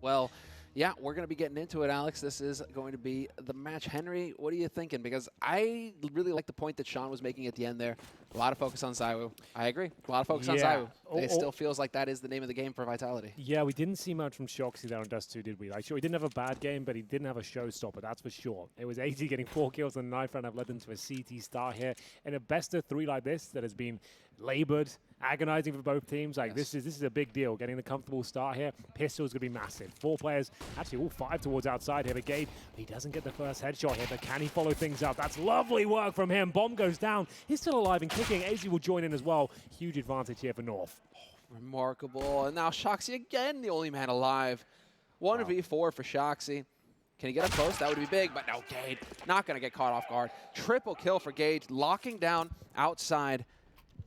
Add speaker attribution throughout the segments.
Speaker 1: Well, yeah, we're going to be getting into it, Alex. This is going to be the match. Henry, what are you thinking? Because I really like the point that Sean was making at the end there. A lot of focus on Zywoo. I agree. A lot of focus on
Speaker 2: Yeah.
Speaker 1: Zywoo. It still feels like that is the name of the game for Vitality.
Speaker 2: Yeah, we didn't see much from Shoxy there on Dust 2, did we? Like, sure, he didn't have a bad game, but he didn't have a showstopper, that's for sure. It was 80 getting 4 kills in the knife round. I've led them to a CT star here. In a best of 3 like this that has been labored, agonizing for both teams. Like,
Speaker 1: Yes.
Speaker 2: this is a big deal. Getting the comfortable start here. Pistol's going to be massive. 4 players, actually all 5 towards outside here. But Gabe, he doesn't get the first headshot here, but can he follow things up? That's lovely work from him. Bomb goes down. He's still alive and kicking. AZ will join in as well. Huge advantage here for North.
Speaker 1: Remarkable. And now Shoxy again, the only man alive. 1v4 for Shoxy. Can he get up close? That would be big, but no, Gage not going to get caught off guard. Triple kill for Gage, locking down outside.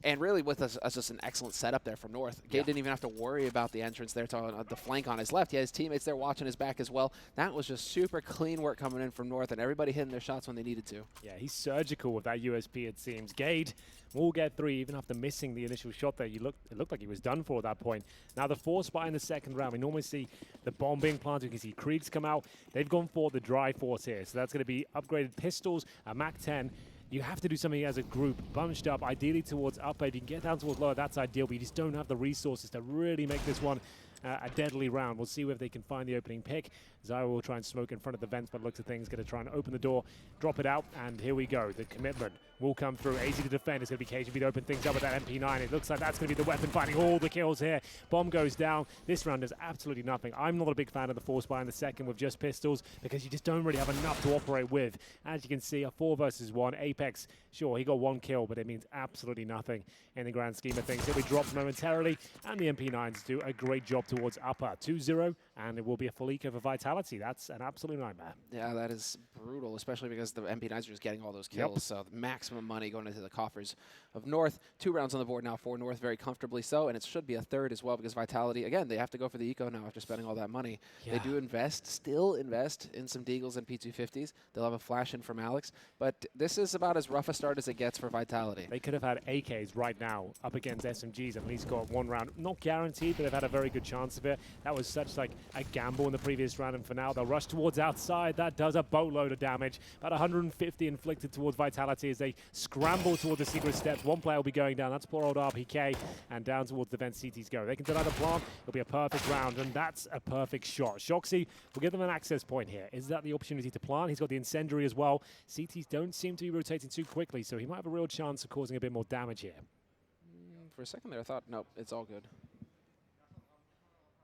Speaker 1: And really with us just an excellent setup there from North. Gage didn't even have to worry about the entrance there to the flank on his left. He had his teammates there watching his back as well. That was just super clean work coming in from North, and everybody hitting their shots when they needed to.
Speaker 2: Yeah, he's surgical with that USP, it seems. Gade will get 3 even after missing the initial shot there. It looked like he was done for at that point. Now the 4 spot in the second round, we normally see the bomb being planted. You can see Kriegs come out. They've gone for the dry force here. So that's going to be upgraded pistols, a MAC-10. You have to do something as a group, bunched up, ideally towards upper. If you can get down towards lower, that's ideal, but you just don't have the resources to really make this one a deadly round. We'll see if they can find the opening pick. Zyra will try and smoke in front of the vents, but looks at things, going to try and open the door, drop it out, and here we go. The commitment will come through. Easy to defend. It's going to be KGB to open things up with that MP9. It looks like that's going to be the weapon finding all the kills here. Bomb goes down. This round is absolutely nothing. I'm not a big fan of the 4 spy in the second with just pistols because you just don't really have enough to operate with. As you can see, a 4 versus 1. Apex, sure, he got 1 kill, but it means absolutely nothing in the grand scheme of things. He'll be dropped momentarily, and the MP9s do a great job towards upper. 2-0, and it will be a full eco for Vitality. That's an absolute nightmare.
Speaker 1: Yeah, that is brutal, especially because the MP9s are just getting all those kills. So the maximum money going into the coffers of North. 2 rounds on the board now for North, very comfortably so, and it should be a third as well because Vitality, again, they have to go for the eco now after spending all that money.
Speaker 2: Yeah.
Speaker 1: They do still invest in some Deagles and P250s. They'll have a flash in from Alex, but this is about as rough a start as it gets for Vitality.
Speaker 2: They could have had AKs right now up against SMGs and at least got 1 round. Not guaranteed, but they've had a very good chance of it. That was such like a gamble in the previous round, and for now they'll rush towards outside. That does a boatload of damage. About 150 inflicted towards Vitality as they scramble towards the secret steps. 1 player will be going down. That's poor old RPK, and down towards the vent CTs go. They can deny the plant. It'll be a perfect round, and that's a perfect shot. Shoxy will give them an access point here. Is that the opportunity to plant? He's got the incendiary as well. CTs don't seem to be rotating too quickly, so he might have a real chance of causing a bit more damage here.
Speaker 1: For a second there, I thought, nope, it's all good.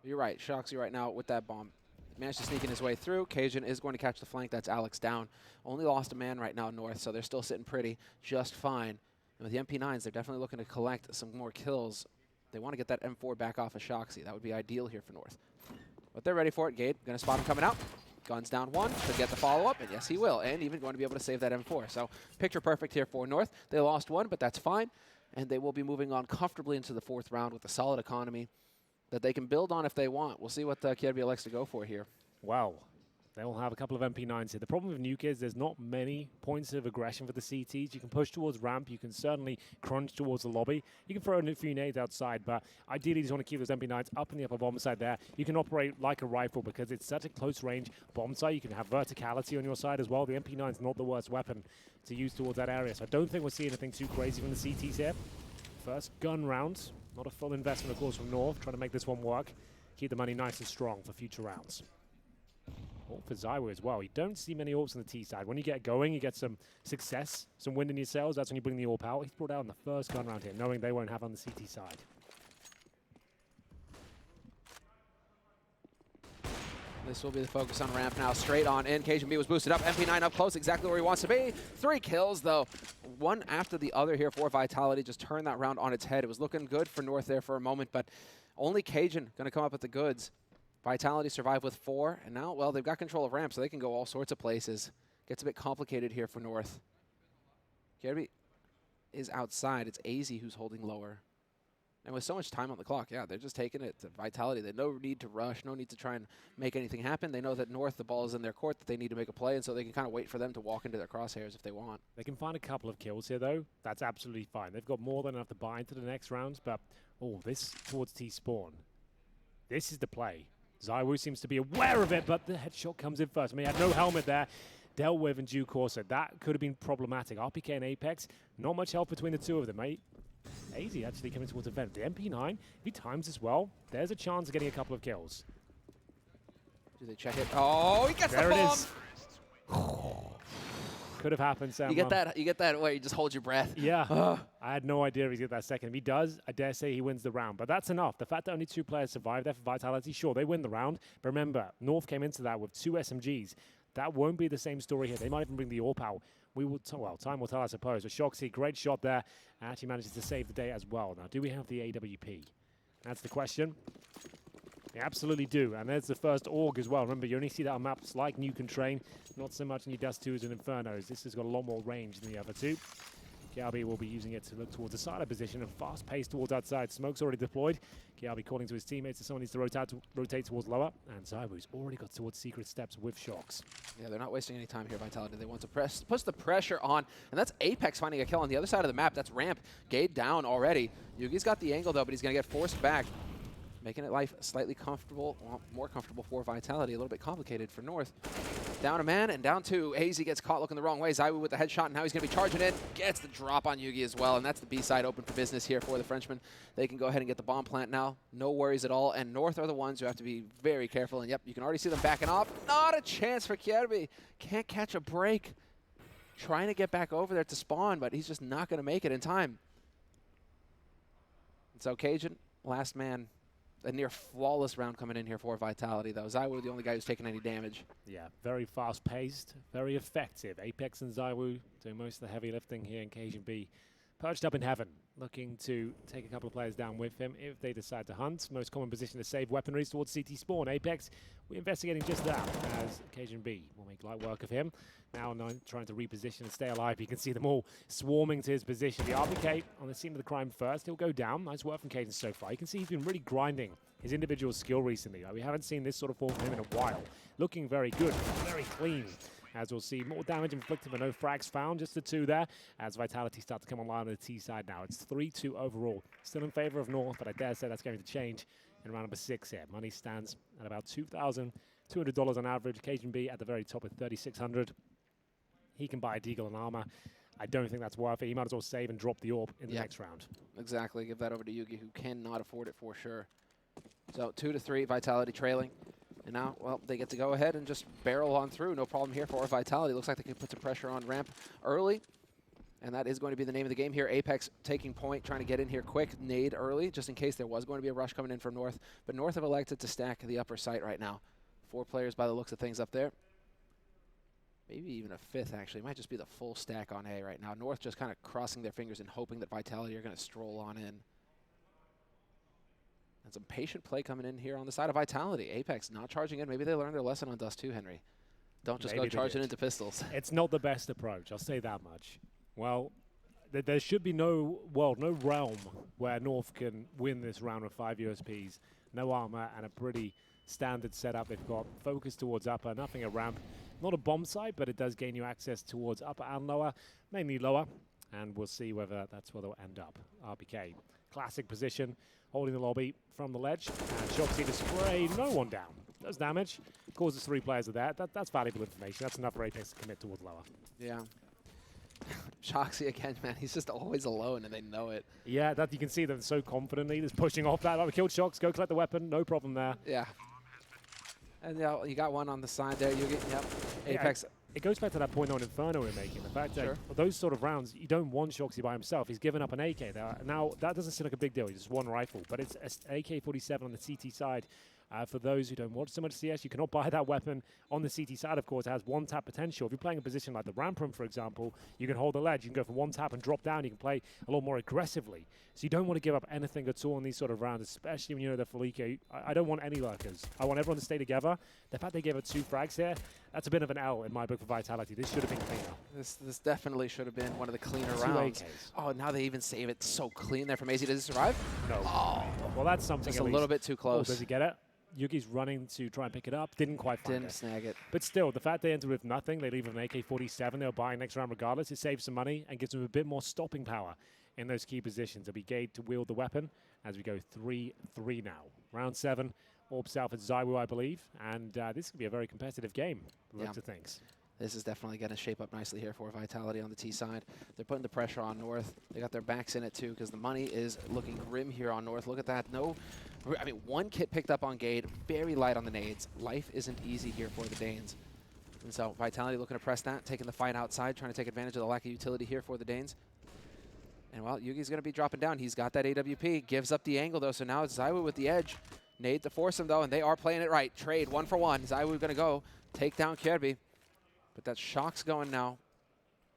Speaker 1: You're right, Shoxy right now with that bomb. Managed to sneak in his way through. Cajun is going to catch the flank. That's Alex down. Only lost a man right now North, so they're still sitting pretty just fine. And with the MP9s, they're definitely looking to collect some more kills. They want to get that M4 back off of Shoxy. That would be ideal here for North. But they're ready for it. Gade going to spot him coming out. Guns down 1. Should get the follow-up, and yes, he will. And even going to be able to save that M4. So picture perfect here for North. They lost 1, but that's fine. And they will be moving on comfortably into the 4th round with a solid economy that they can build on if they want. We'll see what Kierby elects to go for here.
Speaker 2: Wow. They'll have a couple of MP9s here. The problem with Nuke is there's not many points of aggression for the CTs. You can push towards ramp. You can certainly crunch towards the lobby. You can throw a few nades outside, but ideally you just want to keep those MP9s up in the upper bomb side there. You can operate like a rifle because it's such a close range bomb site. You can have verticality on your side as well. The MP9's not the worst weapon to use towards that area, so I don't think we'll see anything too crazy from the CTs here. First gun round. Not a full investment, of course, from North. Trying to make this one work. Keep the money nice and strong for future rounds. Ult for Zywoo as well. You don't see many ults on the T side. When you get going, you get some success, some wind in your sails. That's when you bring the AWP out. He's brought out on the first gun round here, knowing they won't have on the CT side.
Speaker 1: This will be the focus on ramp now. Straight on in. Cajun B was boosted up. MP9 up close, exactly where he wants to be. 3 kills, though. One after the other here for Vitality. Just turned that round on its head. It was looking good for North there for a moment, but only Cajun going to come up with the goods. Vitality survived with 4, and now, well, they've got control of ramp, so they can go all sorts of places. Gets a bit complicated here for North. Kierby is outside. It's AZ who's holding lower. And with so much time on the clock, yeah, they're just taking it to Vitality. There's no need to rush, no need to try and make anything happen. They know that North, the ball is in their court, that they need to make a play, and so they can kind of wait for them to walk into their crosshairs if they want.
Speaker 2: They can find a couple of kills here, though. That's absolutely fine. They've got more than enough to buy into the next rounds, but, oh, this towards T-spawn. This is the play. ZywOo seems to be aware of it, but the headshot comes in first. I mean, he had no helmet there. Dealt with in due course, so that could have been problematic. RPK and Apex, not much help between the two of them, mate. AZ actually coming towards the vent. The MP9, if he times as well, there's a chance of getting a couple of kills.
Speaker 1: Do they check it? Oh, he gets
Speaker 2: there
Speaker 1: the bomb!
Speaker 2: It is. Could have happened, Sam.
Speaker 1: You get that where you just hold your breath.
Speaker 2: Yeah. I had no idea he'd get that second. If he does, I dare say he wins the round. But that's enough. The fact that only 2 players survived there for Vitality, sure, they win the round. But remember, North came into that with 2 SMGs. That won't be the same story here. They might even bring the AWP out. We will, well, time will tell, I suppose. But Shoxy, great shot there. Actually manages to save the day as well. Now, do we have the AWP? That's the question. We absolutely do. And there's the first AUG as well. Remember, you only see that on maps like Nuke and Train. Not so much in your Dust 2s and Infernos. This has got a lot more range than the other two. Kiabi will be using it to look towards the side of position and fast pace towards outside. Smoke's already deployed. Kiabi calling to his teammates that someone needs to rotate towards lower. And ZywOo's already got towards secret steps with Shox.
Speaker 1: Yeah, they're not wasting any time here, Vitality. They want to push the pressure on. And that's Apex finding a kill on the other side of the map. That's Ramp. Gade down already. Yugi's got the angle, though, but he's going to get forced back. Making it life slightly comfortable, well, more comfortable for Vitality. A little bit complicated for North. Down a man and down 2. AZ gets caught looking the wrong way. ZywOo with the headshot, and now he's going to be charging in. Gets the drop on Yugi as well, and that's the B side open for business here for the Frenchman. They can go ahead and get the bomb plant now. No worries at all, and North are the ones who have to be very careful. And yep, you can already see them backing off. Not a chance for Kierby. Can't catch a break. Trying to get back over there to spawn, but he's just not going to make it in time. And so Cajun, last man. A near flawless round coming in here for Vitality, though. ZywOo the only guy who's taken any damage.
Speaker 2: Yeah, very fast-paced, very effective. Apex and ZywOo doing most of the heavy lifting here in Cajun B. Perched up in heaven, looking to take a couple of players down with him if they decide to hunt. Most common position to save weaponry towards CT spawn. Apex, we're investigating just that as Cajun B will make light work of him. Now trying to reposition and stay alive. You can see them all swarming to his position. The RPK on the scene of the crime first. He'll go down. Nice work from Cajun so far. You can see he's been really grinding his individual skill recently. We haven't seen this sort of form from him in a while. Looking very good, very clean. As we'll see, more damage inflicted, but no frags found. Just the 2 there. As Vitality start to come online on the T side now. It's 3-2 overall. Still in favor of North, but I dare say that's going to change in round number 6 here. Money stands at about $2,200 on average. Cajun B at the very top at $3,600. He can buy a Deagle and armor. I don't think that's worth it. He might as well save and drop the AWP in the next round.
Speaker 1: Exactly. Give that over to Yugi, who cannot afford it for sure. So 2-3, Vitality trailing. And now, well, they get to go ahead and just barrel on through. No problem here for Vitality. Looks like they can put some pressure on Ramp early. And that is going to be the name of the game here. Apex taking point, trying to get in here quick. Nade early, just in case there was going to be a rush coming in from North. But North have elected to stack the upper site right now. 4 players by the looks of things up there. Maybe even a 5th, actually. It might just be the full stack on A right now. North just kind of crossing their fingers and hoping that Vitality are going to stroll on in. And some patient play coming in here on the side of Vitality. Apex not charging in. Maybe they learned their lesson on Dust 2, Henry. Don't just go charging into pistols.
Speaker 2: It's not the best approach, I'll say that much. Well, there should be no world, no realm where North can win this round with 5 USPs, no armor, and a pretty standard setup. They've got focus towards upper, nothing a ramp. Not a bomb site, but it does gain you access towards upper and lower, mainly lower. And we'll see whether that's where they'll end up. RPK, classic position, holding the lobby from the ledge. And Shoxy to spray no one down. Does damage, causes 3 players of that. That's valuable information. That's enough for Apex to commit towards lower.
Speaker 1: Yeah. Shoxy again, man. He's just always alone, and they know it.
Speaker 2: Yeah, that you can see them so confidently. Just pushing off that. We killed Shox. Go collect the weapon. No problem there.
Speaker 1: Yeah. And you got one on the side there. Yep. Apex.
Speaker 2: Yeah, it goes back to that point on Inferno we're making. The fact that those sort of rounds, you don't want Shoxy by himself. He's given up an AK there. Now, that doesn't seem like a big deal. He's just one rifle. But it's an AK-47 on the CT side. For those who don't watch so much CS, you cannot buy that weapon on the CT side, of course. It has 1-tap potential. If you're playing a position like the ramp room, for example, you can hold the ledge. You can go for 1 tap and drop down. You can play a lot more aggressively. So you don't want to give up anything at all in these sort of rounds, especially when you know the Felica. I don't want any lurkers. I want everyone to stay together. The fact they gave it 2 frags here, that's a bit of an L in my book for Vitality. This should have been cleaner.
Speaker 1: This definitely should have been one of the cleaner rounds.
Speaker 2: AKs.
Speaker 1: Oh, now they even save it so clean there from AZ. Does he survive?
Speaker 2: No.
Speaker 1: Oh.
Speaker 2: Well, that's something
Speaker 1: Just a little bit too close.
Speaker 2: Oh, does he get it? Yugi's running to try and pick it up. Didn't quite find it.
Speaker 1: Didn't snag it.
Speaker 2: But still, the fact they entered with nothing, they leave with an AK-47. They'll buy next round regardless. It saves some money and gives them a bit more stopping power in those key positions. They'll be Gade to wield the weapon as we go 3-3 now. Round 7 Orb South and ZywOo, I believe. And this could be a very competitive game, look of things.
Speaker 1: This is definitely going to shape up nicely here for Vitality on the T side. They're putting the pressure on North. They got their backs in it too because the money is looking grim here on North. Look at that. I mean, one kit picked up on Gade, very light on the nades. Life isn't easy here for the Danes. And so Vitality looking to press that, taking the fight outside, trying to take advantage of the lack of utility here for the Danes. And well, Yugi's going to be dropping down. He's got that AWP, gives up the angle though, so now it's ZywOo with the edge. Nade to force him though, and they are playing it right. Trade 1 for 1. ZywOo going to go take down Kirby. But that Shock's going now.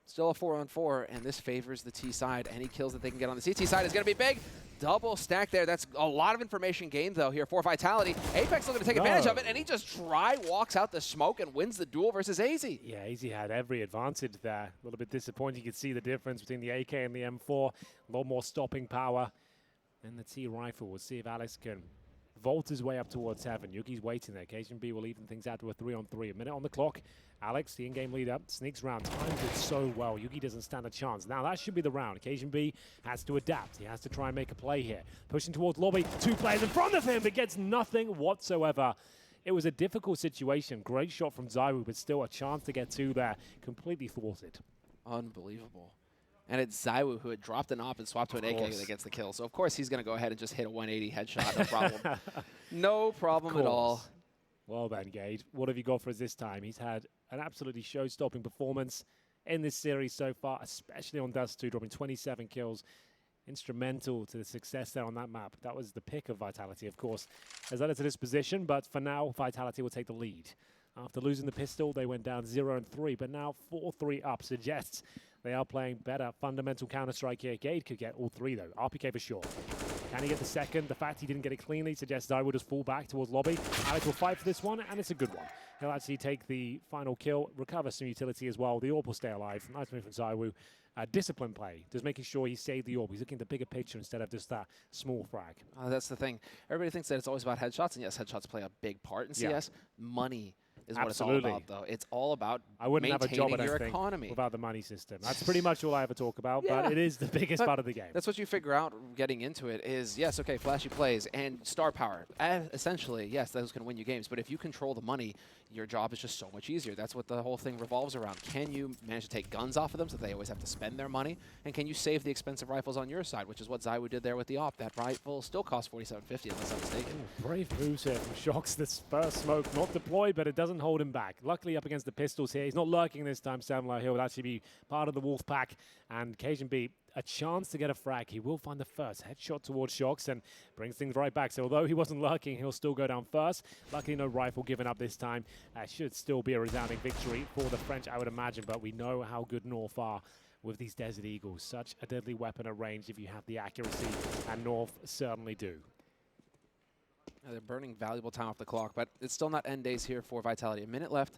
Speaker 1: Still a 4-on-4, and this favors the T side. Any kills that they can get on the CT side is going to be big. Double stack there. That's a lot of information gained, though, here for Vitality. Apex looking to take advantage of it, and he just walks out the smoke and wins the duel versus AZ.
Speaker 2: Yeah, AZ had every advantage there. A little bit disappointing. You could see the difference between the AK and the M4. A lot more stopping power. And the T rifle. We'll see if Alex can vault his way up towards heaven. Yugi's waiting there. KGB will even things out to a 3-on-3. A minute on the clock. Alex, the in-game lead up, sneaks round. Times it so well. Yugi doesn't stand a chance. Now that should be the round. KGB has to adapt. He has to try and make a play here. Pushing towards lobby. 2 players in front of him, but gets nothing whatsoever. It was a difficult situation. Great shot from ZywOo, but still a chance to get 2 there. Completely thwarted.
Speaker 1: Unbelievable. And it's ZywOo who had dropped an op and swapped to an AK that gets the kill. So, of course, he's going to go ahead and just hit a 180 headshot. No problem. No problem at all.
Speaker 2: Well then, Gade, what have you got for us this time? He's had an absolutely show-stopping performance in this series so far, especially on Dust 2, dropping 27 kills. Instrumental to the success there on that map. That was the pick of Vitality, of course, has led it to this position, but for now, Vitality will take the lead. After losing the pistol, they went down 0-3, but now 4-3 up suggests they are playing better. Fundamental Counter-Strike here. Gade could get all 3, though. RPK for sure. Can he get the second? The fact he didn't get it cleanly suggests ZywOo just fall back towards lobby. Alex will fight for this one, and it's a good one. He'll actually take the final kill, recover some utility as well. The orb will stay alive. Nice move from ZywOo. Discipline play, just making sure he saved the orb. He's looking at the bigger picture instead of just that small frag.
Speaker 1: That's the thing. Everybody thinks that it's always about headshots, and yes, headshots play a big part in CS. Money is what it's all about, though. It's all about maintaining your economy.
Speaker 2: Without the money system. That's pretty much all I ever talk about, but it is the biggest part of the game.
Speaker 1: That's what you figure out getting into it is, yes, okay, flashy plays and star power. Essentially, yes, those can win you games, but if you control the money, your job is just so much easier. That's what the whole thing revolves around. Can you manage to take guns off of them so they always have to spend their money? And can you save the expensive rifles on your side, which is what ZywOo did there with the op. That rifle still costs $47.50 unless I'm mistaken.
Speaker 2: Brave moves here from Shox. This first smoke not deployed, but it doesn't hold him back. Luckily up against the pistols here. He's not lurking this time, Samurai. He'll actually be part of the wolf pack. And Cajun B, a chance to get a frag. He will find the first headshot towards Shox and brings things right back. So although he wasn't lurking, he'll still go down first. Luckily no rifle given up this time. Should still be a resounding victory for the French, I would imagine. But we know how good North are with these Desert Eagles. Such a deadly weapon at range if you have the accuracy. And North certainly do.
Speaker 1: They're burning valuable time off the clock, but it's still not end days here for Vitality. A minute left.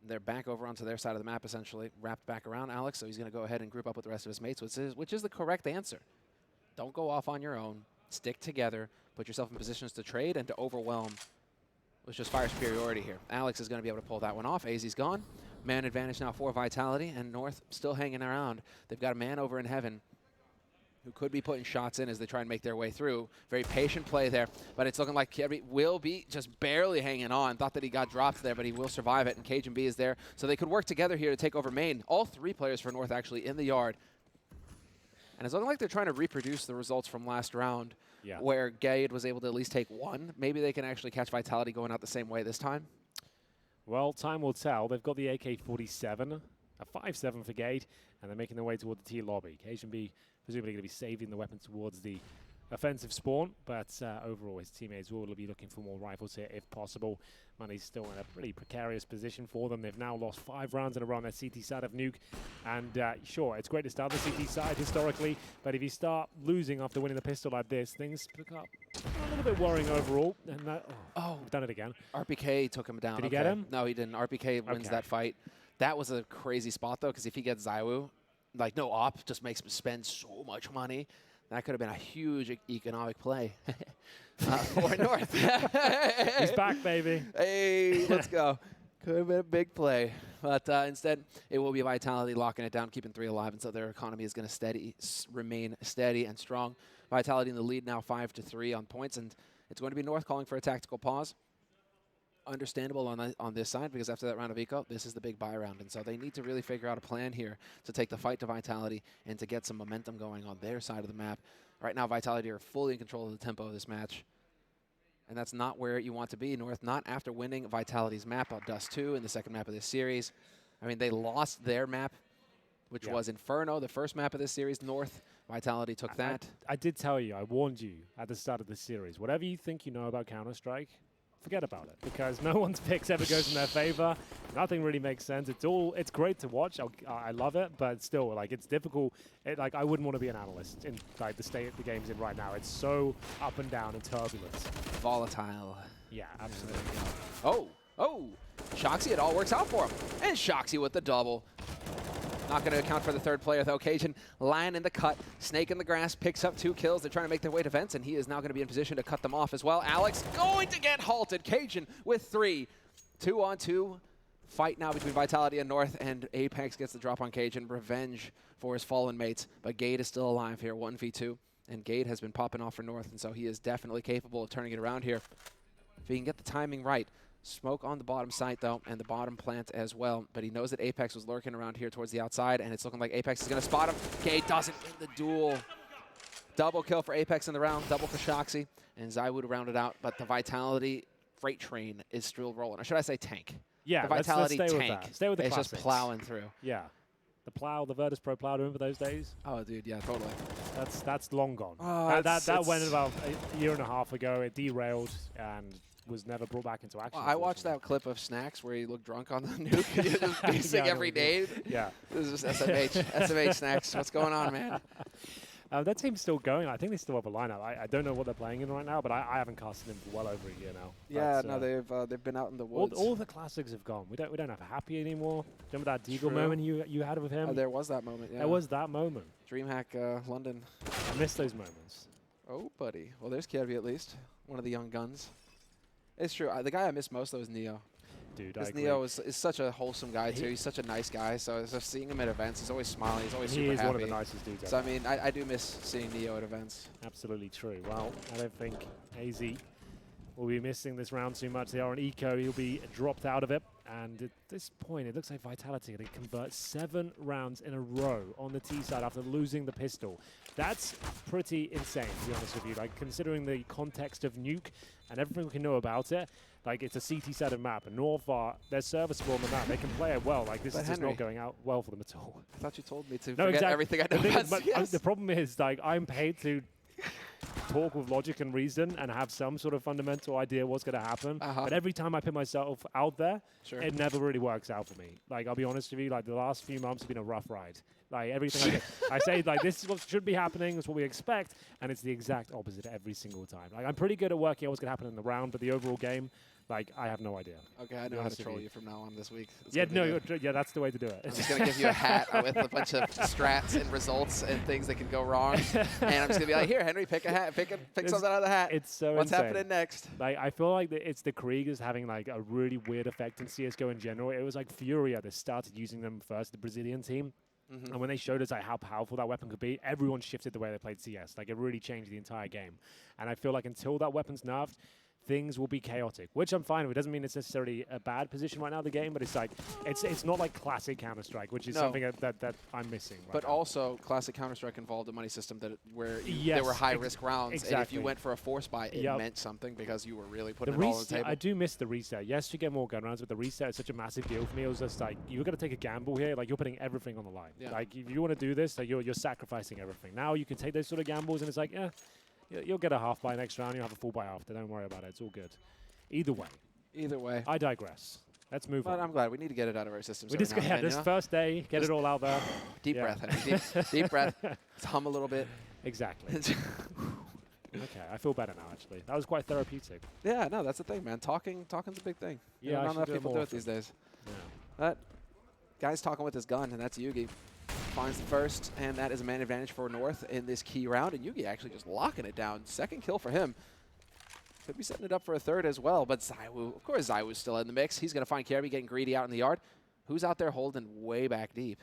Speaker 1: They're back over onto their side of the map, essentially, wrapped back around Alex, so he's going to go ahead and group up with the rest of his mates, which is the correct answer. Don't go off on your own. Stick together. Put yourself in positions to trade and to overwhelm with just fire superiority here. Alex is going to be able to pull that one off. AZ's gone. Man advantage now for Vitality, and North still hanging around. They've got a man over in heaven who could be putting shots in as they try and make their way through. Very patient play there, but it's looking like Kirby will be just barely hanging on. Thought that he got dropped there, but he will survive it, and Cajun B is there. So they could work together here to take over main. All 3 players for North actually in the yard. And it's looking like they're trying to reproduce the results from last round, where Gade was able to at least take 1. Maybe they can actually catch Vitality going out the same way this time.
Speaker 2: Well, time will tell. They've got the AK-47, a 5.7 for Gade, and they're making their way toward the T lobby. Cajun B presumably going to be saving the weapon towards the offensive spawn, but overall his teammates will be looking for more rifles here if possible. Money's still in a pretty precarious position for them. They've now lost 5 rounds in a row on their CT side of Nuke, and sure, it's great to start the CT side historically, but if you start losing after winning the pistol like this, things pick up a little bit worrying overall. And we've done it again.
Speaker 1: RPK took him down.
Speaker 2: Did he get him?
Speaker 1: No, he didn't. RPK wins that fight. That was a crazy spot, though, because if he gets ZywOo, like no op, just makes him spend so much money. That could have been a huge economic play for North.
Speaker 2: He's back, baby.
Speaker 1: Hey, let's go. Could have been a big play. But instead, it will be Vitality locking it down, keeping 3 alive, and so their economy is going to remain steady and strong. Vitality in the lead now 5-3 on points, and It's going to be North calling for a tactical pause. Understandable on this side, because after that round of eco, this is the big buy round, and so they need to really figure out a plan here to take the fight to Vitality and to get some momentum going on their side of the map. Right now, Vitality are fully in control of the tempo of this match, and that's not where you want to be, North, not after winning Vitality's map on Dust 2 in the second map of this series. I mean, they lost their map, which was Inferno, the first map of this series. North, Vitality took that.
Speaker 2: I did tell you, I warned you at the start of the series, whatever you think you know about Counter-Strike, forget about it, because no one's picks ever goes in their favor. Nothing really makes sense. It's great to watch. I love it, but still, like, it's difficult. Like, I wouldn't want to be an analyst in like the state the game's in right now. It's so up and down and turbulent.
Speaker 1: Volatile.
Speaker 2: Yeah, absolutely.
Speaker 1: Oh, Shoxy, it all works out for him. And Shoxy with the double. Not going to account for the third player, though. Cajun lying in the cut. Snake in the grass, picks up 2 kills. They're trying to make their way to vents, and he is now going to be in position to cut them off as well. Alex going to get halted. Cajun with 3. 2-on-2 fight now between Vitality and North, and Apex gets the drop on Cajun. Revenge for his fallen mates, but Gade is still alive here, 1v2. And Gade has been popping off for North, and so he is definitely capable of turning it around here if he can get the timing right. Smoke on the bottom site, though, and the bottom plant as well. But he knows that Apex was lurking around here towards the outside, and it's looking like Apex is going to spot him. Gade doesn't win the duel. Double kill for Apex in the round, double for Shoxy, and Zywoo to round it out. But the Vitality freight train is still rolling. Or should I say tank?
Speaker 2: Yeah,
Speaker 1: the Vitality
Speaker 2: let's stay
Speaker 1: tank
Speaker 2: with that. Stay with the
Speaker 1: is
Speaker 2: classics.
Speaker 1: just plowing through.
Speaker 2: Yeah. The plow, the Virtus Pro plow, remember those days?
Speaker 1: Oh, dude, yeah, totally.
Speaker 2: That's long gone.
Speaker 1: Oh,
Speaker 2: that went about a year and a half ago. It derailed and was never brought back into action.
Speaker 1: Well, I watched that clip of Snacks where he looked drunk on the nuke. He was just basing every day.
Speaker 2: Yeah.
Speaker 1: This is just SMH. SMH Snacks. What's going on, man?
Speaker 2: That team's still going. I think they still have a lineup. I don't know what they're playing in right now, but I haven't casted them for well over a year now.
Speaker 1: Yeah, no, they've been out in the woods.
Speaker 2: All the classics have gone. We don't have Happy anymore. Remember that Deagle moment you had with him?
Speaker 1: There was that moment. Yeah.
Speaker 2: There was that moment.
Speaker 1: DreamHack London.
Speaker 2: I miss those moments.
Speaker 1: Oh, buddy. Well, there's Kirby at least, one of the young guns. It's true. The guy I miss most, though, is Neo.
Speaker 2: Dude,
Speaker 1: because Neo is such a wholesome guy, too. He's such a nice guy. So just seeing him at events, he's always smiling. He's always super happy.
Speaker 2: He is one of the nicest dudes
Speaker 1: So, I mean, I do miss seeing Neo at events.
Speaker 2: Absolutely true. Well, I don't think AZ will be missing this round too much. They are on eco. He'll be dropped out of it. And at this point, it looks like Vitality are going to convert 7 rounds in a row on the T side after losing the pistol. That's pretty insane, to be honest with you. Like, considering the context of Nuke and everything we can know about it, like, it's a CT-7 map, and North they're serviceable on the map. They can play it well. Like, this is just not going out well for them at all.
Speaker 1: I thought you told me to forget everything I know about CS.
Speaker 2: The problem is, like, I'm paid to talk with logic and reason and have some sort of fundamental idea what's going to happen. But every time I put myself out there, it never really works out for me. Like, I'll be honest with you, like, the last few months have been a rough ride. Like, everything I say, like, this is what should be happening, this is what we expect, and it's the exact opposite every single time. Like, I'm pretty good at working out what's going to happen in the round, but the overall game, like, I have no idea.
Speaker 1: Okay, I know how to troll you from now on this week.
Speaker 2: Yeah, that's the way to do it.
Speaker 1: I'm just going to give you a hat with a bunch of strats and results and things that can go wrong. And I'm just going to be like, here, Henry, pick a hat, pick something out of the hat.
Speaker 2: It's so
Speaker 1: What's
Speaker 2: insane.
Speaker 1: happening next?
Speaker 2: Like, I feel like it's the Kriegers having, like, a really weird effect in CSGO in general. It was like Furia that started using them first, the Brazilian team. And when they showed us like how powerful that weapon could be, everyone shifted the way they played CS. Like, it really changed the entire game. And I feel like until that weapon's nerfed, things will be chaotic, which I'm fine with. It doesn't mean it's necessarily a bad position right now in the game, but it's like it's not like classic Counter-Strike, which is something that I'm missing right
Speaker 1: But
Speaker 2: now.
Speaker 1: Also, classic Counter-Strike involved a money system where there were high-risk rounds,
Speaker 2: exactly.
Speaker 1: and if you went for a force buy, it meant something because you were really putting it all on the table.
Speaker 2: I do miss the reset. Yes, you get more gun rounds, but the reset is such a massive deal for me. It was just like, you've got to take a gamble here. Like, you're putting everything on the line.
Speaker 1: Yeah.
Speaker 2: Like, if you want to do this, like, you're sacrificing everything. Now you can take those sort of gambles, and it's like, you'll get a half buy next round. You'll have a full buy after. Don't worry about it. It's all good. Either way. I digress. Let's move on.
Speaker 1: But I'm glad. We need to get it out of our systems.
Speaker 2: We just this first day, get it all out there.
Speaker 1: Deep breath, Henry. Deep breath. Let's hum a little bit.
Speaker 2: Exactly. Okay, I feel better now, actually. That was quite therapeutic.
Speaker 1: Yeah, no, that's the thing, man. Talking's a big thing.
Speaker 2: Yeah,
Speaker 1: not enough people do it these days.
Speaker 2: Yeah.
Speaker 1: That guy's talking with his gun, and that's Yugi. Finds the first, and that is a man advantage for North in this key round, and Yugi actually just locking it down. Second kill for him. Could be setting it up for a third as well, but Zywoo, of course Zywoo's still in the mix. He's going to find Kirby getting greedy out in the yard. Who's out there holding way back deep?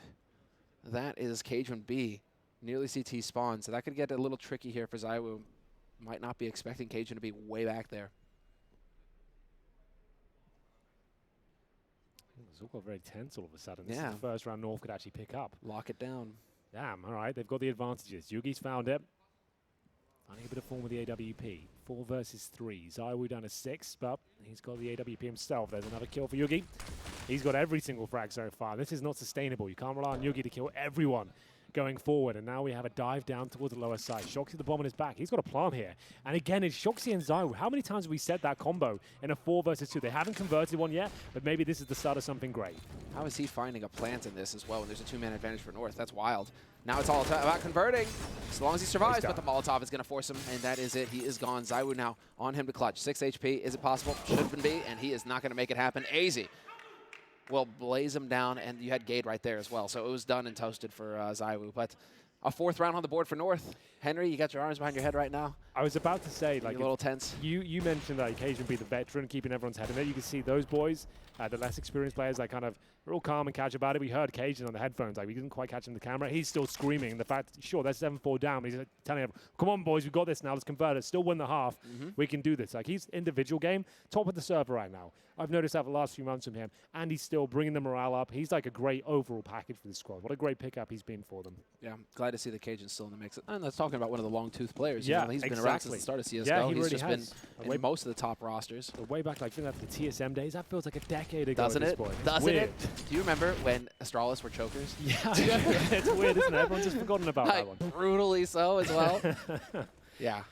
Speaker 1: That is Cajun B. Nearly CT spawn, so that could get a little tricky here for Zywoo. might not be expecting Cajun to be way back there.
Speaker 2: It's all got very tense all of a sudden.
Speaker 1: Yeah.
Speaker 2: This is the first round North could actually pick up.
Speaker 1: Lock it down.
Speaker 2: Damn, all right, they've got the advantages. Yugi's found it. Finding a bit of form with the AWP. 4 versus 3. Zaiwu down to 6, but he's got the AWP himself. There's another kill for Yugi. He's got every single frag so far. This is not sustainable. You can't rely on Yugi to kill everyone going forward. And now we have a dive down towards the lower side. Shoxy the bomb on his back. He's got a plant here. And again, it's Shoxy and Zaiwu. How many times have we said that combo in a 4 versus 2? They haven't converted one yet, but maybe this is the start of something great.
Speaker 1: How is he finding a plant in this as well when there's a 2-man advantage for North? That's wild. Now it's all about converting, as long as he survives, but the Molotov is going to force him, and that is it. He is gone. Zaiwu now on him to clutch. 6 HP. Is it possible? Should be, and he is not going to make it happen. AZ will blaze him down, and you had Gade right there as well, so it was done and toasted for Zaiwu. But a 4th round on the board for North. Henry, you got your arms behind your head right now?
Speaker 2: I was about to say, like,
Speaker 1: you're a little tense.
Speaker 2: You mentioned that occasion be the veteran, keeping everyone's head in it. You can see those boys, the less experienced players, like, kind of real calm and catch about it. We heard Cajun on the headphones, like, we didn't quite catch him on the camera. He's still screaming. The fact, sure, that's 7-4 down, but he's like, telling everyone, come on, boys, we got this now. Let's convert it. Still win the half. We can do this. Like, he's individual game, top of the server right now. I've noticed that the last few months from him, and he's still bringing the morale up. He's like a great overall package for the squad. What a great pickup he's been for them.
Speaker 1: Yeah, I'm glad to see the Cajuns still in the mix. And that's talking about one of the long-tooth players.
Speaker 2: Yeah,
Speaker 1: you know, he's been around since the start of CSGO.
Speaker 2: Yeah,
Speaker 1: he's just
Speaker 2: has.
Speaker 1: been in most of the top rosters.
Speaker 2: Way back, like, think like the TSM days, that feels like a decade ago.
Speaker 1: Doesn't
Speaker 2: at this
Speaker 1: it?
Speaker 2: point.
Speaker 1: Doesn't it? Do you remember when Astralis were chokers?
Speaker 2: Yeah, it's weird, isn't it? Everyone's just forgotten about that one.
Speaker 1: Brutally so as well. Yeah.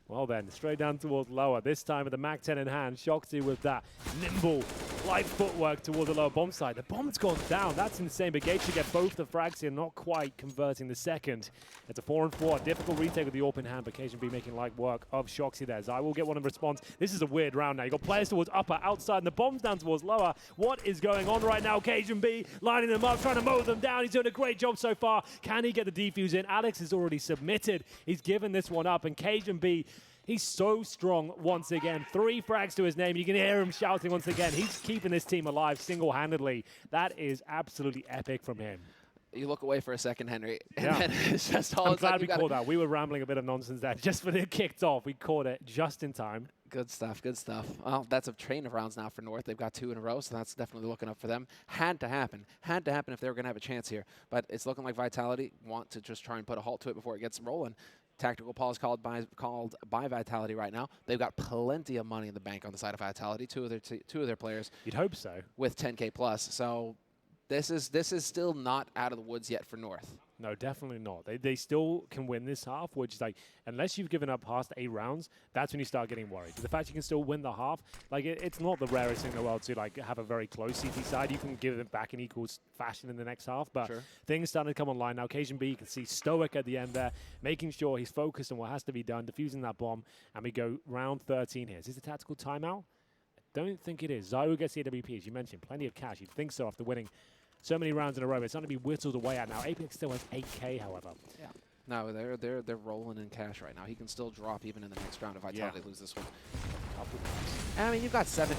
Speaker 2: Well then, straight down towards lower. This time with the MAC-10 in hand, Shoxy with that nimble, light footwork towards the lower bomb side. The bomb's gone down. That's insane, but Gage should get both the frags here, not quite converting the second. It's a 4-4. Difficult retake with the open hand, but Cajun B making light work of Shoxy there. Zai will get one in response. This is a weird round now. You got players towards upper, outside, and the bomb's down towards lower. What is going on right now? Cajun B lining them up, trying to mow them down. He's doing a great job so far. Can he get the defuse in? Alex has already submitted. He's given this one up, and Cajun B, he's so strong once again. 3 frags to his name. You can hear him shouting once again. He's keeping this team alive single-handedly. That is absolutely epic from him.
Speaker 1: You look away for a second, Henry. And
Speaker 2: yeah.
Speaker 1: then it's just all
Speaker 2: I'm glad we caught that. We were rambling a bit of nonsense there. Just when it kicked off, we caught it just in time.
Speaker 1: Good stuff, good stuff. Well, that's a train of rounds now for North. They've got 2 in a row, so that's definitely looking up for them. Had to happen. Had to happen if they were going to have a chance here. But it's looking like Vitality want to just try and put a halt to it before it gets rolling. Tactical pause called by Vitality right now. They've got plenty of money in the bank on the side of Vitality. Two of their players.
Speaker 2: You'd hope so.
Speaker 1: With 10K plus. So this is still not out of the woods yet for North.
Speaker 2: No, definitely not. They still can win this half, which is like, unless you've given up past 8 rounds, that's when you start getting worried. But the fact you can still win the half, like it's not the rarest thing in the world to like have a very close CT side. You can give it back in equal fashion in the next half, but things starting to come online now. Cajun B, you can see Stoic at the end there, making sure he's focused on what has to be done, defusing that bomb, and we go round 13 here. Is this a tactical timeout? I don't think it is. Zaiwu gets the AWP, as you mentioned, plenty of cash. You'd think so after winning so many rounds in a row. It's starting to be whittled away at now. Apex still has 8K, however.
Speaker 1: Yeah. No, they're rolling in cash right now. He can still drop even in the next round if Vitality lose this one. I mean, you've got seven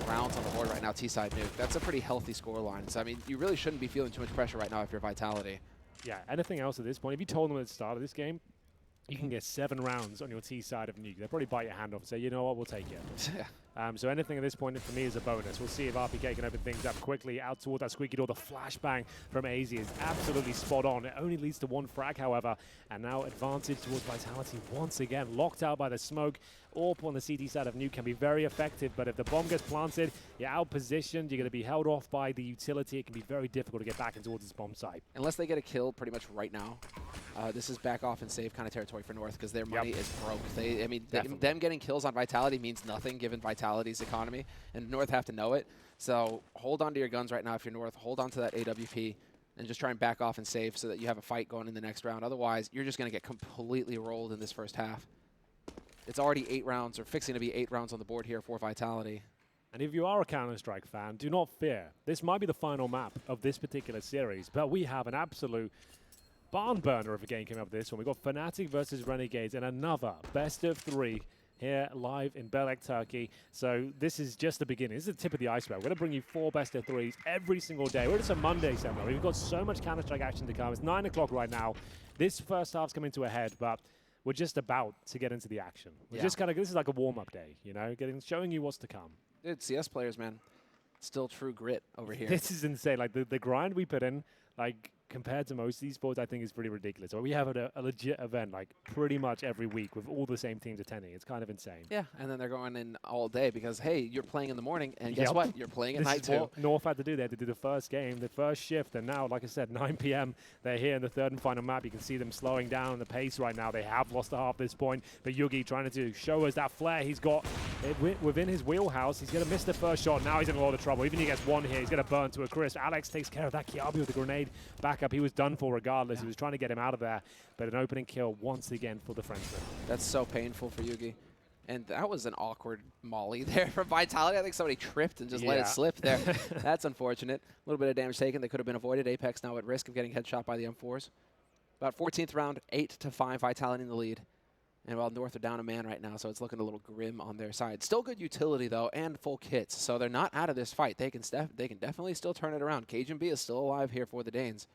Speaker 1: rounds on the board right now. T-side Nuke. That's a pretty healthy score line. So I mean, you really shouldn't be feeling too much pressure right now if you're Vitality.
Speaker 2: Yeah. Anything else at this point? If you told them at the start of this game, you can get 7 rounds on your T side of Nuke, they'll probably bite your hand off and say, you know what, we'll take it. So anything at this point for me is a bonus. We'll see if RPK can open things up quickly out toward that squeaky door. The flashbang from AZ is absolutely spot on. It only leads to 1 frag, however, and now advantage towards Vitality once again. Locked out by the smoke. AWP on the CT side of Nuke can be very effective, but if the bomb gets planted, you're out positioned, you're going to be held off by the utility. It can be very difficult to get back in towards this bomb site.
Speaker 1: Unless they get a kill pretty much right now, this is back off and save kind of territory for North because their money is broke. I mean, them getting kills on Vitality means nothing given Vitality's economy, and North have to know it. So hold on to your guns right now if you're North. Hold on to that AWP and just try and back off and save so that you have a fight going in the next round. Otherwise, you're just going to get completely rolled in this first half. It's already 8 rounds, or fixing to be 8 rounds on the board here for Vitality.
Speaker 2: And if you are a Counter-Strike fan, do not fear. This might be the final map of this particular series, but we have an absolute barn burner of a game coming up with this one. We've got Fnatic versus Renegades and another best of 3 here live in Belek, Turkey. So this is just the beginning. This is the tip of the iceberg. We're going to bring you 4 best of 3s every single day. We're just a Monday seminar. We've got so much Counter-Strike action to come. It's 9 o'clock right now. This first half's coming to a head, but we're just about to get into the action. We're
Speaker 1: Yeah.
Speaker 2: just kind of, this is like a warm-up day, you know, showing you what's to come.
Speaker 1: Dude, CS players, man, still true grit over here.
Speaker 2: This is insane. Like the grind we put in, like compared to most of these sports, I think is pretty ridiculous. But we have a legit event like pretty much every week with all the same teams attending. It's kind of insane.
Speaker 1: Yeah, and then they're going in all day because, hey, you're playing in the morning, and guess
Speaker 2: Yep.
Speaker 1: what? You're playing at
Speaker 2: This
Speaker 1: night
Speaker 2: is
Speaker 1: too.
Speaker 2: what North had to do. They had to do the first game, the first shift, and now, like I said, 9 p.m. They're here in the third and final map. You can see them slowing down the pace right now. They have lost a half this point, but Yugi trying to show us that flair he's got within his wheelhouse. He's going to miss the first shot. Now he's in a lot of trouble. Even if he gets one here, he's going to burn to a crisp. Alex takes care of that. Kiabi with the grenade back up. He was done for regardless. He was trying to get him out of there, but an opening kill once again for the Frenchman.
Speaker 1: That's so painful for Yugi. And that was an awkward molly there from Vitality. I think somebody tripped and just let it slip there. That's unfortunate. A little bit of damage taken that could have been avoided. Apex now at risk of getting headshot by the M4s. About 14th round, 8-5, Vitality in the lead. And while North are down a man right now, so it's looking a little grim on their side. Still good utility, though, and full kits. So they're not out of this fight. They can definitely still turn it around. Cajun B is still alive here for the Danes.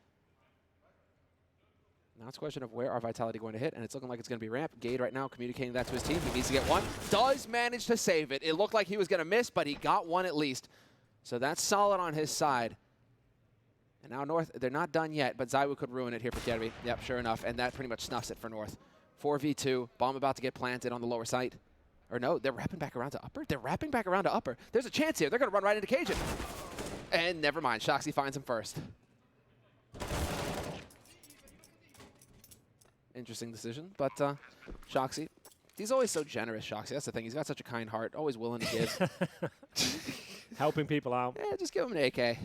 Speaker 1: Now it's a question of where are Vitality going to hit, and it's looking like it's going to be ramp. Gade right now communicating that to his team. He needs to get one. Does manage to save it. It looked like he was going to miss, but he got one at least. So that's solid on his side. And now North, they're not done yet, but Zaiwu could ruin it here for Kirby. Yep, sure enough, and that pretty much snuffs it for North. 4v2, bomb about to get planted on the lower site. Or no, they're wrapping back around to upper? They're wrapping back around to upper. There's a chance here. They're going to run right into Cajun. And never mind, Shoxy finds him first. Interesting decision, but Shoxy, he's always so generous, Shoxy. That's the thing. He's got such a kind heart, always willing to give.
Speaker 2: Helping people out.
Speaker 1: Yeah, just give him an AK.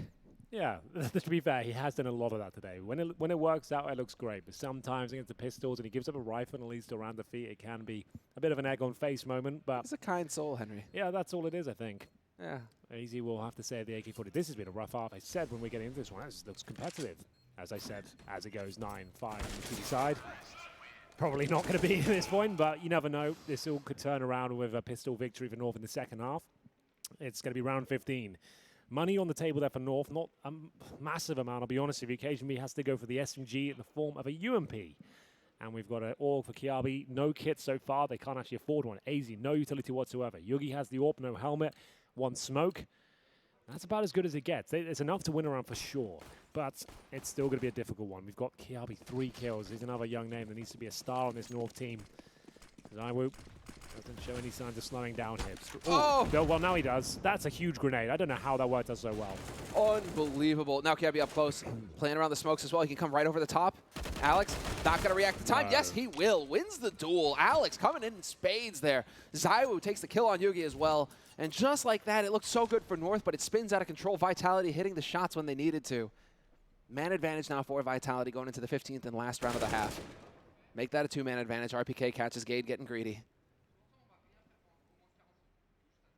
Speaker 2: Yeah, to be fair, he has done a lot of that today. When it works out, it looks great. But sometimes against the pistols and he gives up a rifle and leads to around the feet, it can be a bit of an egg on face moment. But
Speaker 1: He's a kind soul, Henry.
Speaker 2: yeah, that's all it is, I think.
Speaker 1: Yeah.
Speaker 2: Easy will have to say the AK-40. This has been a rough half. I said when we get into this one, this looks competitive. As I said, as it goes 9-5 on the TV side. Probably not going to be at this point, but you never know. This all could turn around with a pistol victory for North in the second half. It's going to be round 15. Money on the table there for North, not a massive amount, I'll be honest with you. Occasionally has to go for the SMG in the form of a UMP. And we've got an AUG for Kiabi. No kit so far. They can't actually afford one. AZ, no utility whatsoever. Yugi has the AWP, no helmet, one smoke. That's about as good as it gets. It's enough to win around for sure, but it's still going to be a difficult one. We've got Kiabi 3 kills. He's another young name that needs to be a star on this North team. Zaiwu doesn't show any signs of slowing down here.
Speaker 1: Oh!
Speaker 2: Well, now he does. That's a huge grenade. I don't know how that worked out so well.
Speaker 1: Unbelievable. Now Kiabi up close, playing around the smokes as well. He can come right over the top. Alex, not going to react to time. Yes, he will. Wins the duel. Alex coming in spades there. Zaiwu takes the kill on Yugi as well. And just like that, it looked so good for North, but it spins out of control. Vitality hitting the shots when they needed to. Man advantage now for Vitality going into the 15th and last round of the half. Make that a 2-man advantage. RPK catches Gade getting greedy.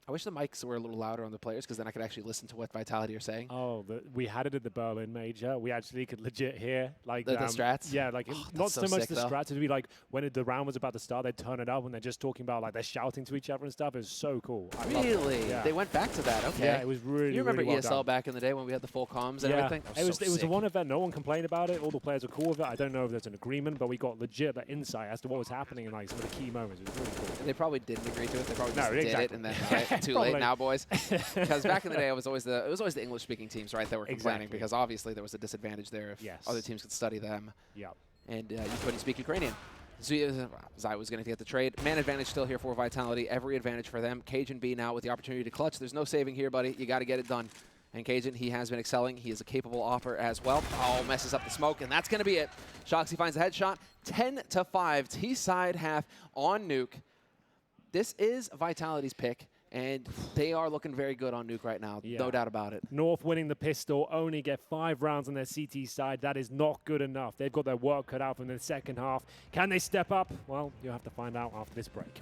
Speaker 1: I wish the mics were a little louder on the players because then I could actually listen to what Vitality are saying.
Speaker 2: Oh, we had it at the Berlin Major. We actually could legit hear like
Speaker 1: the strats.
Speaker 2: Yeah, like not so much the strats. It'd be like when the round was about to start, they'd turn it up and they're just talking about like they're shouting to each other and stuff. It was so cool.
Speaker 1: Really?
Speaker 2: Yeah.
Speaker 1: They went back to that. Okay.
Speaker 2: Yeah, it was really.
Speaker 1: You remember
Speaker 2: really well
Speaker 1: ESL
Speaker 2: done.
Speaker 1: back in the day when we had the full comms and everything?
Speaker 2: It was the one event. No one complained about it. All the players were cool with it. I don't know if there's an agreement, but we got legit insight as to what was happening in like some of the key moments. It was really cool.
Speaker 1: They probably didn't agree to it. They probably just
Speaker 2: No,
Speaker 1: did
Speaker 2: exactly.
Speaker 1: it and then too late now, boys. Because back in the day, it was always the English-speaking teams, right, that were complaining because obviously there was a disadvantage there if other teams could study them.
Speaker 2: Yeah.
Speaker 1: And you couldn't speak Ukrainian. Zai was going to get the trade. Man advantage still here for Vitality. Every advantage for them. Cajun B now with the opportunity to clutch. There's no saving here, buddy. You got to get it done. And Cajun, he has been excelling. He is a capable offer as well. Oh, messes up the smoke, and that's going to be it. Shoxy finds the headshot. 10-5, T-side half on Nuke. This is Vitality's pick. And they are looking very good on Nuke right now, no doubt about it.
Speaker 2: North winning the pistol, only get 5 rounds on their CT side. That is not good enough. They've got their work cut out from the second half. Can they step up? Well, you'll have to find out after this break.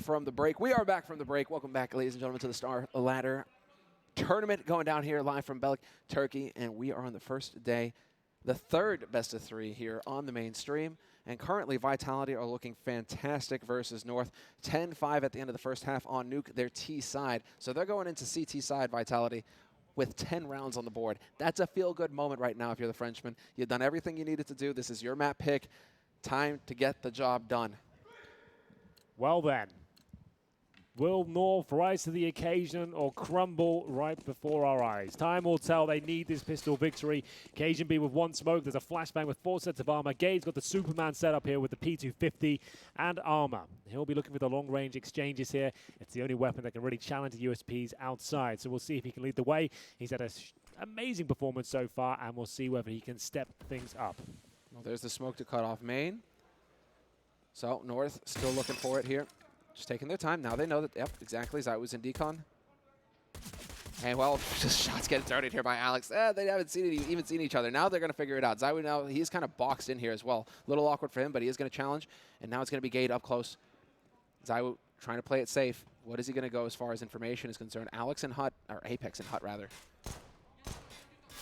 Speaker 1: from the break. We are back from the break. Welcome back, ladies and gentlemen, to the Starladder tournament going down here live from Belek, Turkey. And we are on the first day, the third best of 3 here on the main stream. And currently, Vitality are looking fantastic versus North. 10-5 at the end of the first half on Nuke, their T side. So they're going into CT side, Vitality, with 10 rounds on the board. That's a feel-good moment right now if you're the Frenchman. You've done everything you needed to do. This is your map pick. Time to get the job done.
Speaker 2: Well then, will North rise to the occasion or crumble right before our eyes? Time will tell. They need this pistol victory. Cajun B with 1 smoke. There's a flashbang with 4 sets of armor. Gade's got the Superman set up here with the P250 and armor. He'll be looking for the long-range exchanges here. It's the only weapon that can really challenge the USPs outside. So we'll see if he can lead the way. He's had an amazing performance so far, and we'll see whether he can step things up.
Speaker 1: Well, there's the smoke to cut off main. So North still looking for it here. Just taking their time. Now they know that, yep, exactly. ZywOo's in decon. And, well, just shots getting thrown in here by Alex. They haven't even seen each other. Now they're going to figure it out. ZywOo now, he's kind of boxed in here as well. A little awkward for him, but he is going to challenge. And now it's going to be Gade up close. ZywOo trying to play it safe. What is he going to go as far as information is concerned? Alex and Hut, or Apex and Hut, rather.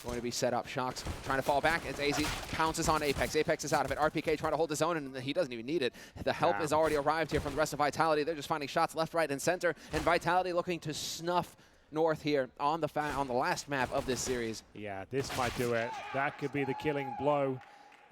Speaker 1: Going to be set up. Shocks trying to fall back. It's AZ. Pounces on Apex. Apex is out of it. RPK trying to hold his own, and he doesn't even need it. The help has already arrived here from the rest of Vitality. They're just finding shots left, right, and center. And Vitality looking to snuff North here on the last map of this series.
Speaker 2: Yeah, this might do it. That could be the killing blow.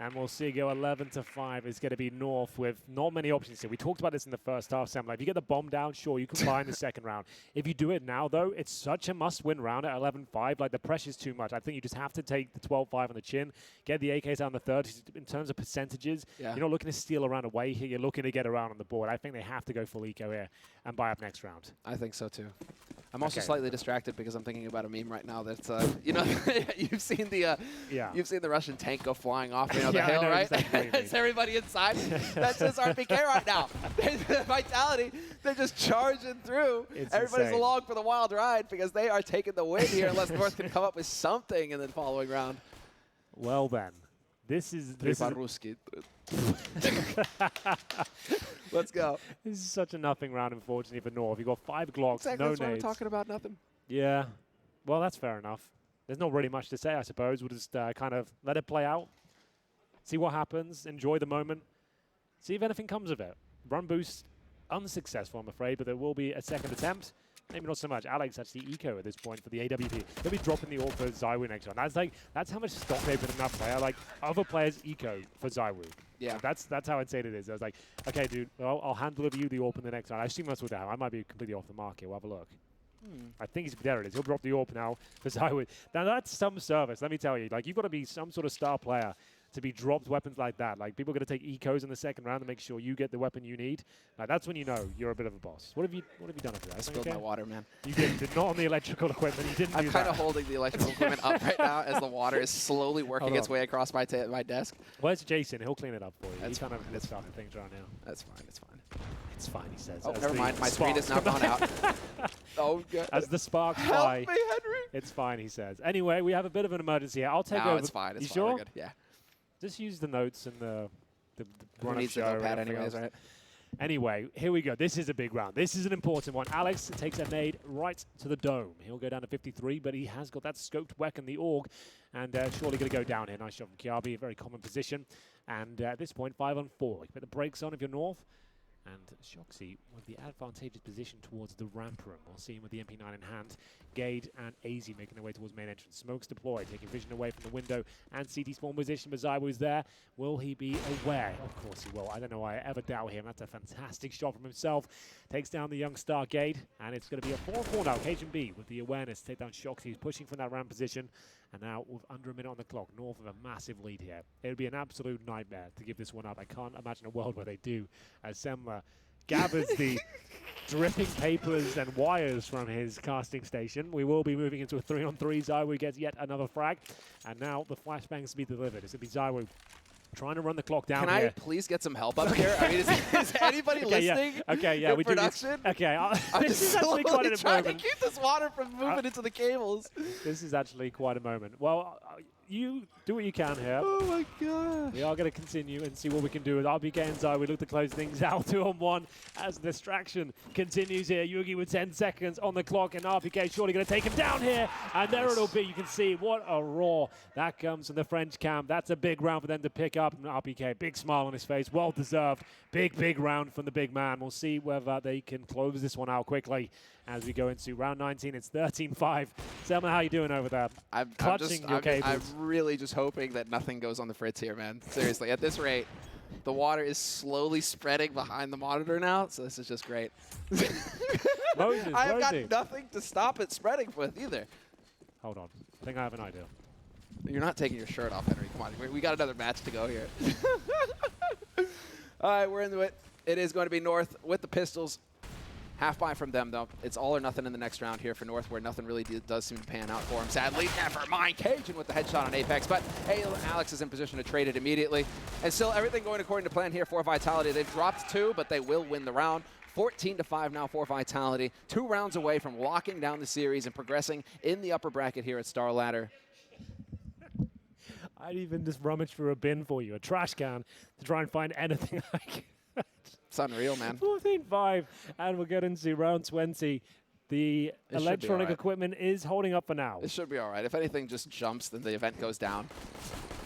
Speaker 2: And we'll see go 11-5. It's going to be North with not many options here. We talked about this in the first half, Sam. Like, if you get the bomb down, sure, you can buy in the second round. If you do it now, though, it's such a must-win round at 11-5. Like, the pressure's too much. I think you just have to take the 12-5 on the chin, get the AKs down the third. In terms of percentages, you're not looking to steal around away here. You're looking to get around on the board. I think they have to go full eco here and buy up next round.
Speaker 1: I think so, too. I'm also slightly distracted because I'm thinking about a meme right now that's, you know, you've seen the Russian tank go flying off the hill, right?
Speaker 2: Exactly.
Speaker 1: It's everybody inside. That's just RPK right now. Vitality, they're just charging through. Everybody's
Speaker 2: insane.
Speaker 1: along for the wild ride because they are taking the win here unless North can come up with something in the following round.
Speaker 2: Well then, this is
Speaker 1: Let's go.
Speaker 2: This is such a nothing round, unfortunately, for North. You've got 5 Glocks,
Speaker 1: exactly,
Speaker 2: no
Speaker 1: that's why we're
Speaker 2: nades.
Speaker 1: talking about nothing.
Speaker 2: Yeah. Well, that's fair enough. There's not really much to say, I suppose. We'll just kind of let it play out, see what happens, enjoy the moment, see if anything comes of it. Run boost, unsuccessful, I'm afraid, but there will be a second attempt. Maybe not so much. Alex actually eco at this point for the AWP. He'll be dropping the ult for ZywOo next round. That's how much stock they've been enough player. Like, other players eco for ZywOo.
Speaker 1: Yeah.
Speaker 2: That's how insane it is. I was like, okay, dude, well, I'll hand deliver you the AWP in the next round. I assume that's what I might be completely off the market. We'll have a look. I think there it is. He'll drop the AWP now for ZywOo. Now, that's some service, let me tell you. Like, you've got to be some sort of star player to be dropped weapons like that. Like, people are going to take ecos in the second round to make sure you get the weapon you need. Like, that's when you know you're a bit of a boss. What have you done up there?
Speaker 1: I spilled my water, man.
Speaker 2: You did not on the electrical equipment. You didn't
Speaker 1: I'm kind of holding the electrical equipment up right now as the water is slowly working its way across my desk.
Speaker 2: Where's Jason? He'll clean it up for you.
Speaker 1: That's
Speaker 2: kind of starting things right now.
Speaker 1: That's fine. It's fine.
Speaker 2: It's fine, he says.
Speaker 1: Oh, never mind. My screen has now gone out. Oh, good.
Speaker 2: As the sparks
Speaker 1: Help
Speaker 2: fly.
Speaker 1: me, Henry.
Speaker 2: It's fine, he says. Anyway, we have a bit of an emergency here. I'll take over.
Speaker 1: It's fine. It's
Speaker 2: you
Speaker 1: fine.
Speaker 2: sure?
Speaker 1: We're good. Yeah.
Speaker 2: Just use the notes and the
Speaker 1: Who needs the notepad anyways, right?
Speaker 2: Anyway, here we go. This is a big round. This is an important one. Alex takes a nade right to the dome. He'll go down to 53, but he has got that scoped weapon, the AUG, and surely going to go down here. Nice shot from Kiabi, a very common position. And at this point, 5 on 4. You put the brakes on if you're North. And Shoxy with the advantageous position towards the ramp room. We'll see him with the MP9 in hand. Gade and AZ making their way towards main entrance. Smokes deployed, taking vision away from the window. And CT spawn position, but ZywOo's there. Will he be aware? Of course he will. I don't know why I ever doubt him. That's a fantastic shot from himself. Takes down the young star Gade. And it's going to be a 4-4 now. Cajun B with the awareness to take down Shoxy. He's pushing from that ramp position. And now with under a minute on the clock, North with a massive lead here. It would be an absolute nightmare to give this one up. I can't imagine a world where they do. As Semler gathers the dripping papers and wires from his casting station. We will be moving into a 3-on-3. ZywOo gets yet another frag. And now the flashbangs to be delivered. It's going to be ZywOo trying to run the clock down here.
Speaker 1: Can I please get some help up here? I mean, is anybody listening?
Speaker 2: Yeah. Okay, yeah.
Speaker 1: In production?
Speaker 2: This is actually quite a
Speaker 1: trying
Speaker 2: moment.
Speaker 1: to keep this water from moving into the cables.
Speaker 2: This is actually quite a moment. Well, you do what you can here.
Speaker 1: Oh my gosh.
Speaker 2: We are going to continue and see what we can do with RPK and Zai. We look to close things out 2-on-1 as the distraction continues here. Yugi with 10 seconds on the clock, and RPK surely going to take him down here. And there it'll be. You can see what a roar that comes from the French camp. That's a big round for them to pick up. And RPK, big smile on his face, well deserved. Big round from the big man. We'll see whether they can close this one out quickly as we go into round 19. It's 13-5. Selma, how you doing over there?
Speaker 1: I'm really just hoping that nothing goes on the fritz here, man. Seriously, at this rate, the water is slowly spreading behind the monitor now, so this is just great. I've got nothing to stop it spreading with either.
Speaker 2: Hold on. I think I have an idea.
Speaker 1: You're not taking your shirt off, Henry. Come on. We got another match to go here. All right, we're into it. It is going to be North with the pistols. Half buy from them, though. It's all or nothing in the next round here for North, where nothing really does seem to pan out for him. Sadly, never mind Cajun with the headshot on Apex, but hey, Alex is in position to trade it immediately. And still, everything going according to plan here for Vitality. They've dropped 2, but they will win the round. 14-5 now for Vitality. 2 rounds away from locking down the series and progressing in the upper bracket here at Starladder.
Speaker 2: I'd even just rummage through a bin for you, a trash can, to try and find anything I can.
Speaker 1: It's unreal, man.
Speaker 2: 14-5, and we'll get into round 20. The electronic equipment is holding up for now.
Speaker 1: It should be all right. If anything just jumps, then the event goes down.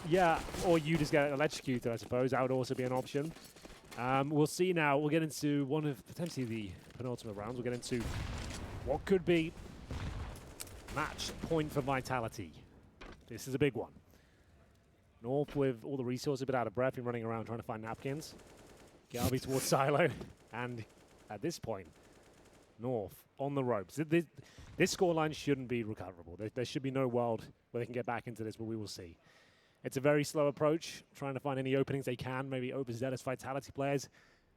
Speaker 2: Yeah, or you just get electrocuted, I suppose. That would also be an option. We'll see now. We'll get into one of potentially the penultimate rounds. We'll get into what could be match point for Vitality. This is a big one. North with all the resources, a bit out of breath, been running around trying to find napkins. Galby towards Silo, and at this point, North on the ropes. This scoreline shouldn't be recoverable. There should be no world where they can get back into this, but we will see. It's a very slow approach, trying to find any openings they can, maybe overzealous Vitality players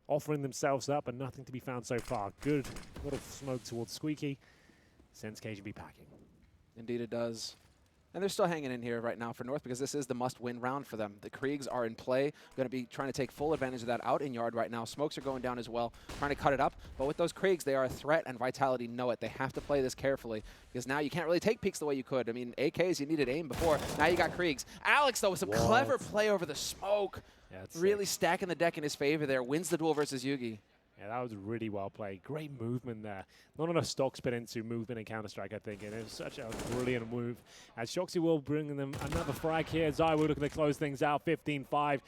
Speaker 2: offering themselves up, but nothing to be found so far. Good little smoke towards Squeaky. Sends KGB packing.
Speaker 1: Indeed it does. And they're still hanging in here right now for North because this is the must-win round for them. The Kriegs are in play, going to be trying to take full advantage of that out in yard right now. Smokes are going down as well, trying to cut it up. But with those Kriegs, they are a threat, and Vitality know it. They have to play this carefully because now you can't really take peeks the way you could. I mean, AKs, you needed aim before. Now you got Kriegs. Alex, though, with some clever play over the smoke. Yeah, really stacking the deck in his favor there. Wins the duel versus Yugi.
Speaker 2: Yeah, that was really well played. Great movement there. Not enough stock spin into movement in Counter-Strike, I think, and it was such a brilliant move. As Shoxy will bring them another frag here. Zai will looking to close things out, 15-5.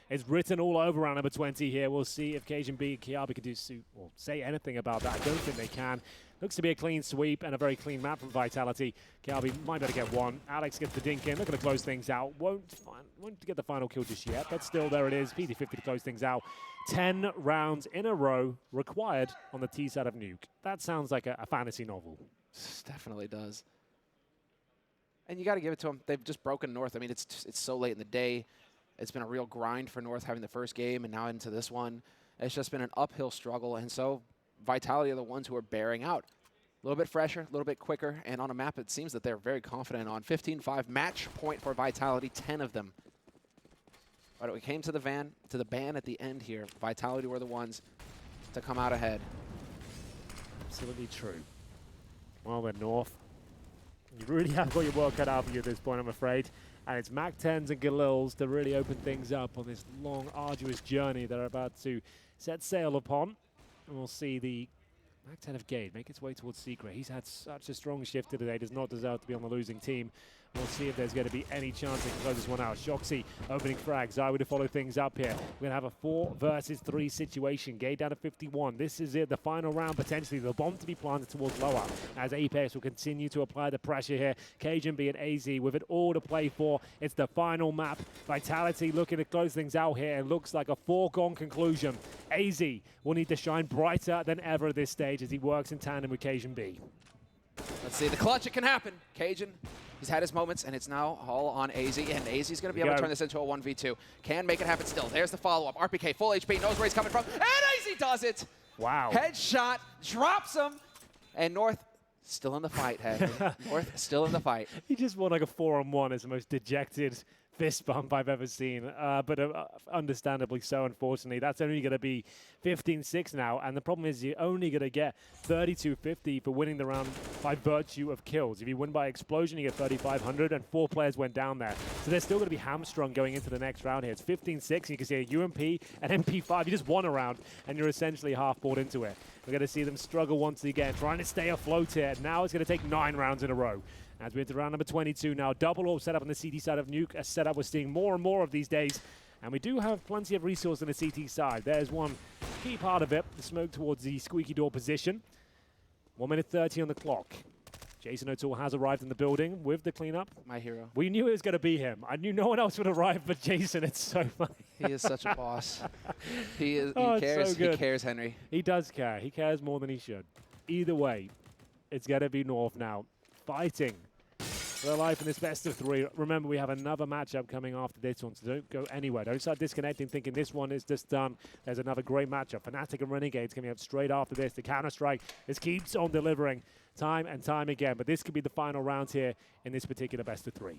Speaker 2: It's written all over round number 20 here. We'll see if Cajun B and Kiabi can do or say anything about that. I don't think they can. Looks to be a clean sweep and a very clean map from Vitality. Kiabi might better get one. Alex gets the dink in. Looking to close things out. Won't get the final kill just yet, but still there it is. PD50 to close things out. 10 rounds in a row required on the T side of Nuke. That sounds like a fantasy novel.
Speaker 1: Definitely does. And you got to give it to them. They've just broken North. I mean, it's so late in the day. It's been a real grind for North having the first game and now into this one. It's just been an uphill struggle, and so Vitality are the ones who are bearing out. A little bit fresher, a little bit quicker, and on a map it seems that they're very confident on. 15-5 match point for Vitality, 10 of them. But we came to the ban at the end here. Vitality were the ones to come out ahead.
Speaker 2: Absolutely true. Well, we're North. You really have got your work cut out for you at this point, I'm afraid. And it's Mac-10s and Galils to really open things up on this long, arduous journey they're about to set sail upon. And we'll see the Mac-10 of Gade make its way towards Secret. He's had such a strong shift today, does not deserve to be on the losing team. We'll see if there's going to be any chance they can close this one out. Shoxy opening frags. Zai to follow things up here. We're going to have a 4 versus 3 situation. Gade down to 51. This is it, the final round potentially. The bomb to be planted towards lower as Apex will continue to apply the pressure here. Cajun B and AZ with it all to play for. It's the final map. Vitality looking to close things out here. It looks like a foregone conclusion. AZ will need to shine brighter than ever at this stage as he works in tandem with Cajun B.
Speaker 1: Let's see the clutch. It can happen. Cajun, he's had his moments, and it's now all on AZ, and AZ's going to be able to turn this into a 1v2. Can make it happen still. There's the follow-up. RPK, full HP, knows where he's coming from, and AZ does it!
Speaker 2: Wow.
Speaker 1: Headshot, drops him, and North still in the fight, North still in the fight.
Speaker 2: He just won like a 4-on-1 as the most dejected fist bump I've ever seen, but understandably so, unfortunately. That's only going to be 15-6 now, and the problem is you're only going to get 3250 for winning the round by virtue of kills. If you win by explosion, you get 3500, and 4 players went down there. So they're still going to be hamstrung going into the next round here. It's 15-6, and you can see a UMP, an MP5. You just won a round, and you're essentially half bought into it. We're going to see them struggle once again, trying to stay afloat here. Now it's going to take 9 rounds in a row. As we're into round number 22 now, double orb setup on the CT side of Nuke, a setup we're seeing more and more of these days. And we do have plenty of resource on the CT side. There's one key part of it, the smoke towards the squeaky door position. 1 minute 30 on the clock. Jason O'Toole has arrived in the building with the cleanup.
Speaker 1: My hero.
Speaker 2: We knew it was going to be him. I knew no one else would arrive but Jason. It's so funny.
Speaker 1: He is such a boss. He is.
Speaker 2: Oh,
Speaker 1: he cares.
Speaker 2: so good.
Speaker 1: He cares, Henry.
Speaker 2: He does care. He cares more than he should. Either way, it's going to be North now, fighting for their life in this best of 3. Remember, we have another matchup coming after this one, so don't go anywhere. Don't start disconnecting, thinking this one is just done. There's another great matchup. Fnatic and Renegades coming up straight after this. The Counter-Strike just keeps on delivering time and time again, but this could be the final round here in this particular best of 3.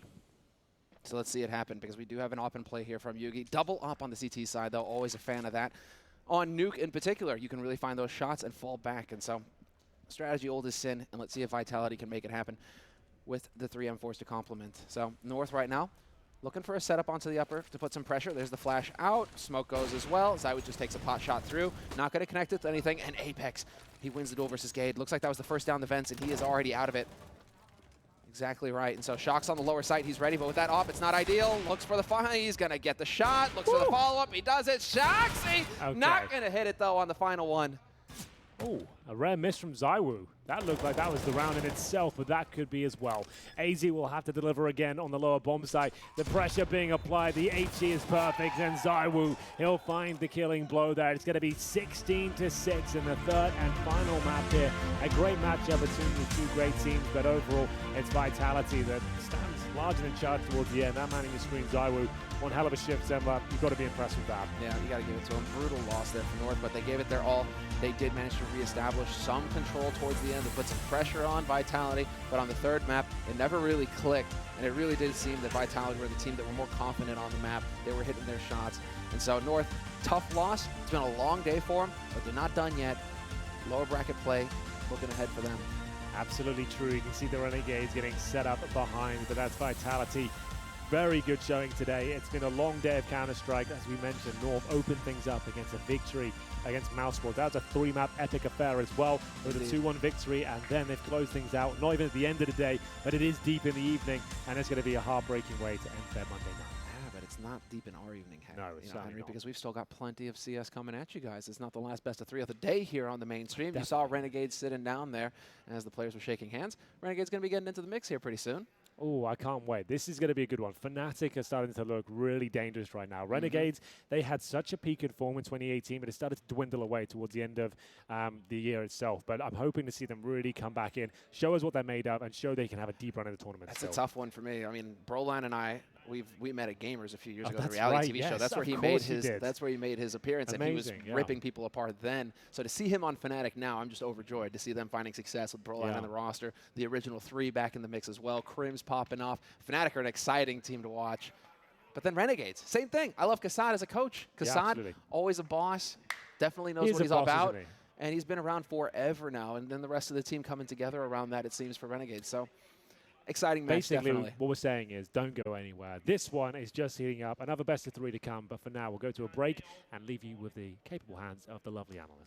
Speaker 1: So let's see it happen, because we do have an open play here from Yugi. Double up on the CT side, though. Always a fan of that. On Nuke in particular, you can really find those shots and fall back, and so strategy old is sin, and let's see if Vitality can make it happen with the 3M4s to complement. So North right now, looking for a setup onto the upper to put some pressure. There's the flash out. Smoke goes as well. Zywoo just takes a pot shot through. Not going to connect it to anything. And Apex, he wins the duel versus Gade. Looks like that was the first down the vents, and he is already out of it. Exactly right. And so Shock's on the lower side. He's ready, but with that off, it's not ideal. Looks for the final. He's going to get the shot. Looks for the follow-up. He does it. Shock's not going to hit it, though, on the final one.
Speaker 2: Oh, a rare miss from Zywoo. That looked like that was the round in itself, but that could be as well. AZ will have to deliver again on the lower bomb site. The pressure being applied. The HE is perfect, and Zywoo, he'll find the killing blow there. It's going to be 16-6 in the third and final map here. A great matchup between the two great teams, but overall, it's Vitality that stands large and in charge towards the end. That man in your screen, Zywoo, one hell of a shift, Zemba. You've got to be impressed with that.
Speaker 1: Yeah, you got to give it to him. Brutal loss there for North, but they gave it their all. They did manage to reestablish some control towards the end to put some pressure on Vitality, but on the third map, it never really clicked, and it really did seem that Vitality were the team that were more confident on the map. They were hitting their shots, and so North, tough loss. It's been a long day for them, but they're not done yet. Lower bracket play, looking ahead for them.
Speaker 2: Absolutely true. You can see the Renegades getting set up behind, but that's Vitality. Very good showing today. It's been a long day of Counter-Strike. As we mentioned, North opened things up against a victory against Mouseport. That was a 3-map epic affair as well, with a 2-1 victory, and then they've closed things out, not even at the end of the day, but it is deep in the evening, and it's going to be a heartbreaking way to end their Monday night.
Speaker 1: Yeah, but it's not deep in our evening, Henry,
Speaker 2: not.
Speaker 1: because we've still got plenty of CS coming at you guys. It's not the last best of 3 of the day here on the mainstream. You saw Renegades sitting down there as the players were shaking hands. Renegades going to be getting into the mix here pretty soon.
Speaker 2: Oh, I can't wait. This is going to be a good one. Fnatic are starting to look really dangerous right now. Renegades, they had such a peak in form in 2018, but it started to dwindle away towards the end of the year itself. But I'm hoping to see them really come back in, show us what they're made of, and show they can have a deep run in the tournament.
Speaker 1: That's a tough one for me. I mean, Broline and I, we met at Gamers a few years ago, the
Speaker 2: that's
Speaker 1: reality
Speaker 2: right,
Speaker 1: TV show.
Speaker 2: yes,
Speaker 1: That's where he made his. That's where he made his appearance,
Speaker 2: Amazing,
Speaker 1: and he was ripping people apart then. So to see him on Fnatic now, I'm just overjoyed to see them finding success with Broline on the roster. The original 3 back in the mix as well. Crim's popping off. Fnatic are an exciting team to watch. But then Renegades, same thing. I love Kassad as a coach. Kassad, always a boss. Definitely knows what he's all about. And he's been around forever now. And then the rest of the team coming together around that, it seems, for Renegades. So exciting match,
Speaker 2: basically,
Speaker 1: definitely.
Speaker 2: What we're saying is don't go anywhere. This one is just heating up. Another best of 3 to come. But for now, we'll go to a break and leave you with the capable hands of the lovely analysts.